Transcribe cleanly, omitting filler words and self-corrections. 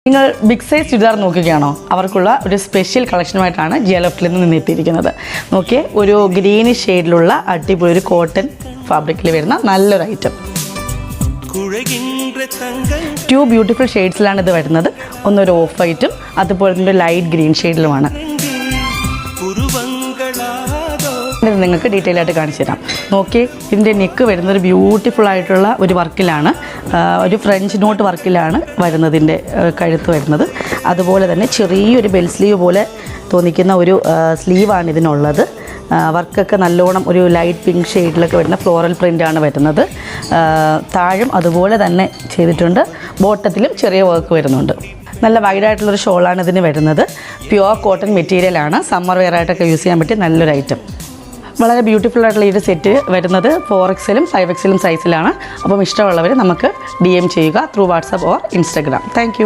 നിങ്ങൾ big size churidar നോക്കുകയാണോ? അവർക്കുള്ള ഒരു സ്പെഷ്യൽ കളക്ഷനുമായിട്ടാണ് ജിയാലോഫ്റ്റിൽ നിന്ന് എത്തിയിരിക്കുന്നത്. നോക്കിയേ, ഒരു ഗ്രീനിഷ് ഷെയ്ഡിലുള്ള അടിപൊളി ഒരു കോട്ടൺ ഫാബ്രിക്കിൽ വരുന്ന നല്ലൊരു ഐറ്റം. 2 ബ്യൂട്ടിഫുൾ ഷെയ്ഡ്സിലാണ് ഇത് വരുന്നത്. ഒന്നൊരു ഓഫ് വൈറ്റും അതുപോലെ തന്നെ ലൈറ്റ് ഗ്രീൻ ഷെയ്ഡിലുമാണ്. ഇത് നിങ്ങൾക്ക് ഡീറ്റെയിൽ ആയിട്ട് കാണിച്ചു തരാം. നോക്കി, ഇതിൻ്റെ നെക്ക് വരുന്നത് ഒരു ബ്യൂട്ടിഫുൾ ആയിട്ടുള്ള ഒരു വർക്കിലാണ്, ഒരു ഫ്രഞ്ച് നോട്ട് വർക്കിലാണ് വരുന്നതിൻ്റെ കഴുത്ത് വരുന്നത്. അതുപോലെ തന്നെ ചെറിയൊരു ബെൽ സ്ലീവ് പോലെ തോന്നിക്കുന്ന ഒരു സ്ലീവാണ് ഇതിനുള്ളത്. വർക്കൊക്കെ നല്ലോണം ഒരു ലൈറ്റ് പിങ്ക് ഷെയ്ഡിലൊക്കെ വരുന്ന ഫ്ലോറൽ പ്രിൻ്റാണ് വരുന്നത്. താഴും അതുപോലെ തന്നെ ചെയ്തിട്ടുണ്ട്. ബോട്ടത്തിലും ചെറിയ വർക്ക് വരുന്നുണ്ട്. നല്ല വൈഡായിട്ടുള്ളൊരു ഷോളാണ് ഇതിന് വരുന്നത്. പ്യുവർ കോട്ടൺ മെറ്റീരിയലാണ്. സമ്മർ വെയർ ആയിട്ടൊക്കെ യൂസ് ചെയ്യാൻ പറ്റിയ നല്ലൊരു ഐറ്റം. വളരെ ബ്യൂട്ടിഫുൾ ആയിട്ടുള്ള ഈ ഒരു സെറ്റ് വരുന്നത് 4XL 5XL സൈസിലാണ്. അപ്പം ഇഷ്ടമുള്ളവർ നമുക്ക് DM ചെയ്യുക through WhatsApp or Instagram. Thank